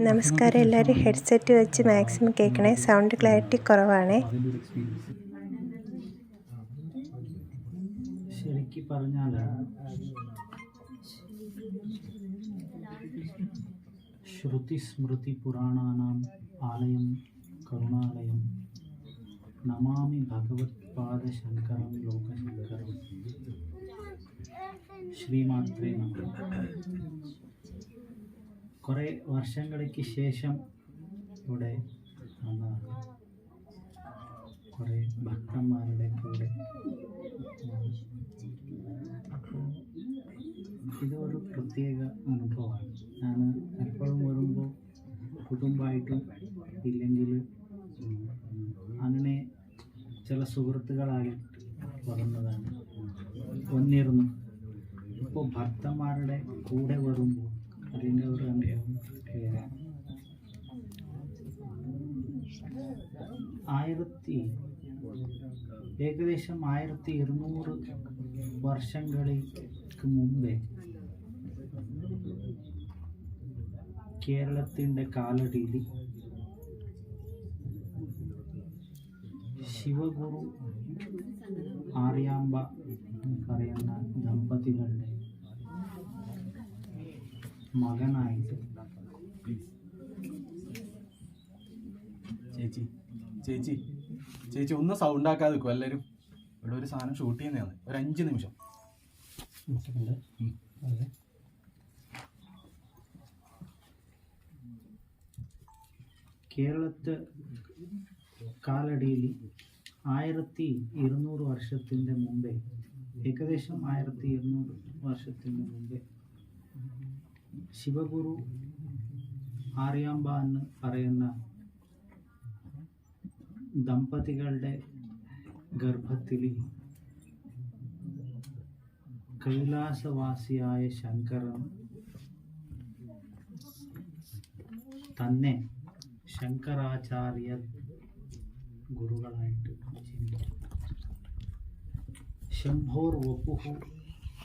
നമസ്കാരം. എല്ലാവരും ഹെഡ്സെറ്റ് വെച്ച് മാക്സിമം കേൾക്കണേ. സൗണ്ട് ക്ലാരിറ്റി കുറവാണേ. ശരിക്കും പറഞ്ഞാൽ ശ്രുതി സ്മൃതി പുരാണാനാം ആലയം കരുണാലയം നമാമി ഭഗവത്പാദ ശങ്കരം ലോകശങ്കരം. ശ്രീമാത്രേ നമഃ. കുറേ വർഷങ്ങൾക്ക് ശേഷം ഇവിടെ കുറേ ഭക്തന്മാരുടെ കൂടെ അപ്പോൾ ഇതൊരു പ്രത്യേക അനുഭവമാണ്. ഞാൻ എപ്പോഴും വരുമ്പോൾ കുടുംബമായിട്ടും ഇല്ലെങ്കിൽ അങ്ങനെ ചില സുഹൃത്തുക്കളായിട്ട് വരുന്നതാണ് വന്നിരുന്നു. ഇപ്പോൾ ഭക്തന്മാരുടെ കൂടെ വരുമ്പോൾ അതിൻ്റെ ഒരു അനുഭവം ഏകദേശം 1200 വർഷങ്ങൾക്ക് മുമ്പേ കേരളത്തിൻ്റെ കാലടിയിൽ ശിവഗുരു ആര്യാമ്പ എന്ന് പറയുന്ന ദമ്പതികളുടെ മകനായിട്ട് ചേച്ചി ഒന്ന് സൗണ്ട് ആക്കാതെ നിൽക്കും എല്ലാവരും. ഇവിടെ ഒരു സാധനം ഷൂട്ട് ചെയ്യുന്നതാണ്. ഒരു 5 നിമിഷം. കേരളത്തെ കാലടിയിൽ 1200 വർഷത്തിൻ്റെ മുമ്പേ, ഏകദേശം 1200 വർഷത്തിന് മുമ്പേ ശിവഗുരു ആര്യാമ്പ എന്ന് പറയുന്ന ദമ്പതികളുടെ ഗർഭത്തിൽ കൈലാസവാസിയായ ശങ്കരൻ തന്നെ ശങ്കരാചാര്യർ ഗുരുകളായിട്ട് ചിന്തിച്ചു. ശംഭോർ വപുഹു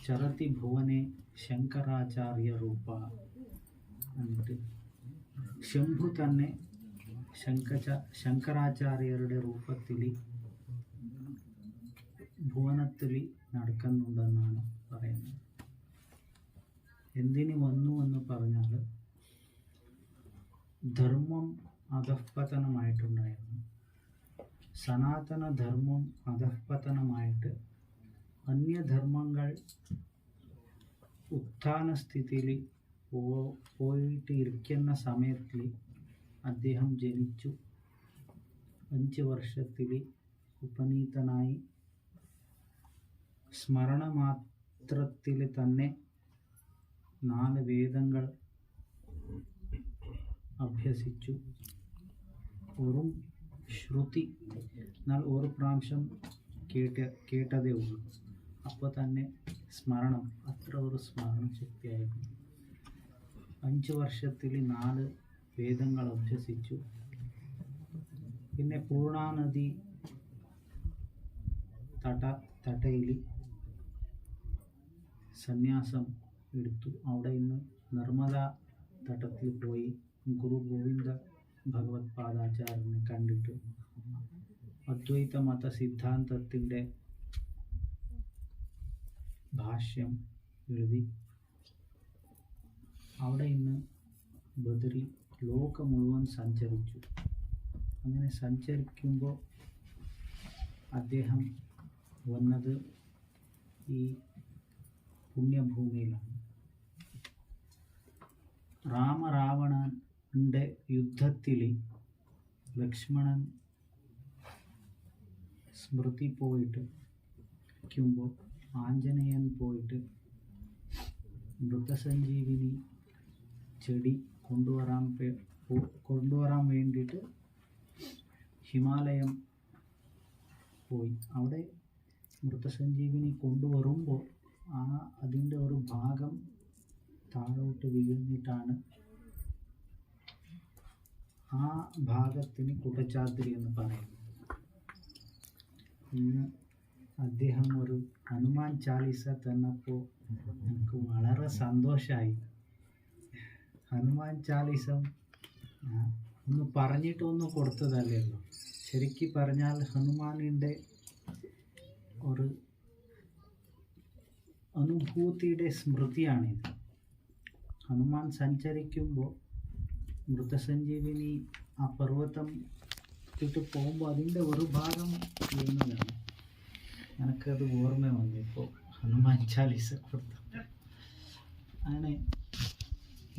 ചരതി ഭുവനെ ശങ്കരാചാര്യ രൂപ എന്നിട്ട് ശംഭു തന്നെ ശങ്കരാചാര്യരുടെ രൂപത്തിൽ ഭുവനത്തിൽ നടക്കുന്നുണ്ടെന്നാണ് പറയുന്നത്. എന്തിനു വന്നു എന്ന് പറഞ്ഞാൽ ധർമ്മം അധഃപതനമായിട്ടുണ്ടായിരുന്നു. സനാതന ധർമ്മം അധഃപതനമായിട്ട് അന്യധർമ്മങ്ങൾ ഉത്ഥാന സ്ഥിതിയിൽ പോയിട്ട് ഇരിക്കുന്ന സമയത്തിൽ അദ്ദേഹം ജനിച്ചു. 5 വർഷത്തിൽ ഉപനീതനായി സ്മരണ മാത്രത്തിൽ തന്നെ 4 വേദങ്ങൾ അഭ്യസിച്ചു. ഒരു ശ്രുതി എന്നാൽ ഒരു പ്രാവശ്യം കേട്ടതേ ഉള്ളൂ. അപ്പോൾ തന്നെ സ്മരണം, അത്ര ഒരു സ്മരണ ശക്തിയായിരുന്നു. 5 വർഷത്തിൽ 4 വേദങ്ങൾ അഭ്യസിച്ചു. പിന്നെ പൂർണാനദി തടയിൽ സന്യാസം എടുത്തു. അവിടെ നിന്ന് നർമ്മദാ തടത്തിൽ പോയി ഗുരു ഗോവിന്ദ ഭഗവത്പാദാചാര്യനെ കണ്ടിട്ട് അദ്വൈത മത സിദ്ധാന്തത്തിൻ്റെ ഭാഷ്യം എഴുതി. അവിടെ നിന്ന് ബദരി ലോകം മുഴുവൻ സഞ്ചരിച്ചു. അങ്ങനെ സഞ്ചരിക്കുമ്പോൾ അദ്ദേഹം വന്നത് ഈ പുണ്യഭൂമിയിലാണ്. രാമരാവണൻ്റെ യുദ്ധത്തിൽ ലക്ഷ്മണൻ സ്മൃതി പോയിട്ട് ഇരിക്കുമ്പോൾ ആഞ്ജനേയൻ പോയിട്ട് മൃതസഞ്ജീവിനി ചെടി കൊണ്ടുവരാൻ വേണ്ടിയിട്ട് ഹിമാലയം പോയി. അവിടെ മൃതസഞ്ജീവിനി കൊണ്ടുവരുമ്പോൾ അതിൻ്റെ ഒരു ഭാഗം താഴോട്ട് വീഴ്ന്നിട്ടാണ് ആ ഭാഗത്തിന് കുടച്ചാദ്രി എന്ന് പറയുന്നത്. ഇന്ന് അദ്ദേഹം ഒരു ഹനുമാൻ ചാലീസ തന്നപ്പോൾ എനിക്ക് വളരെ സന്തോഷമായി. ഹനുമാൻ ചാലീസം ഒന്ന് പറഞ്ഞിട്ടൊന്ന് കൊടുത്തതല്ലല്ലോ. ശരിക്ക് പറഞ്ഞാൽ ഹനുമാനിൻ്റെ ഒരു അനുഭൂതിയുടെ സ്മൃതിയാണിത്. ഹനുമാൻ സഞ്ചരിക്കുമ്പോൾ മൃതസഞ്ജീവിനി ആ പർവ്വതം ഇട്ട് പോകുമ്പോൾ അതിൻ്റെ ഒരു ഭാഗം വീണതാണ്. എനിക്കത് ഓർമ്മ വന്നു ഇപ്പോൾ ഹനുമാൻ ചാലീസ കൊടുത്ത. അങ്ങനെ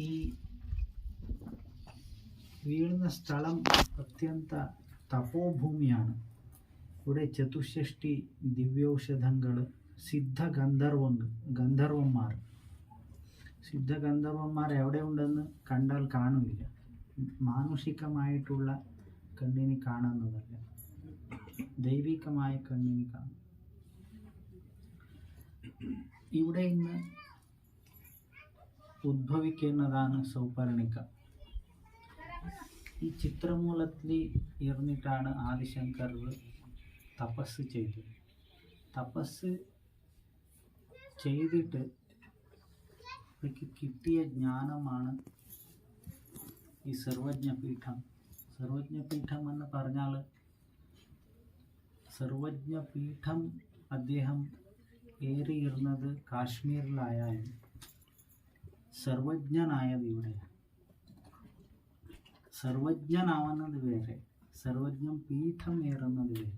ഈ വീഴുന്ന സ്ഥലം അത്യന്ത തപോഭൂമിയാണ്. ഇവിടെ ചതുഷ്ഷഷ്ടി ദിവ്യൌഷധങ്ങൾ, ഗന്ധർവന്മാർ എവിടെ ഉണ്ടെന്ന് കണ്ടാൽ കാണില്ല. മാനുഷികമായിട്ടുള്ള കണ്ണിന് കാണുന്നതല്ല, ദൈവികമായ കണ്ണിന് കാണും. ഇവിടെ ഇന്ന് ഉദ്ഭവിക്കുന്നതാണ് സൗപർണിക. ഈ ചിത്രമൂലത്തിൽ ഇരുന്നിട്ടാണ് ആദിശങ്കർ തപസ് ചെയ്തത്. തപസ് ചെയ്തിട്ട് എനിക്ക് കിട്ടിയ ജ്ഞാനമാണ് ഈ സർവജ്ഞപീഠം. സർവജ്ഞപീഠം എന്ന് പറഞ്ഞാൽ സർവജ്ഞപീഠം അദ്ദേഹം ഏറിയിരുന്നത് കാശ്മീരിലായാലും സർവജ്ഞനായത് ഇവിടെയാണ്. സർവജ്ഞനാവുന്നത് വേറെ, സർവജ്ഞം പീഠം ഏറുന്നത് വേറെ.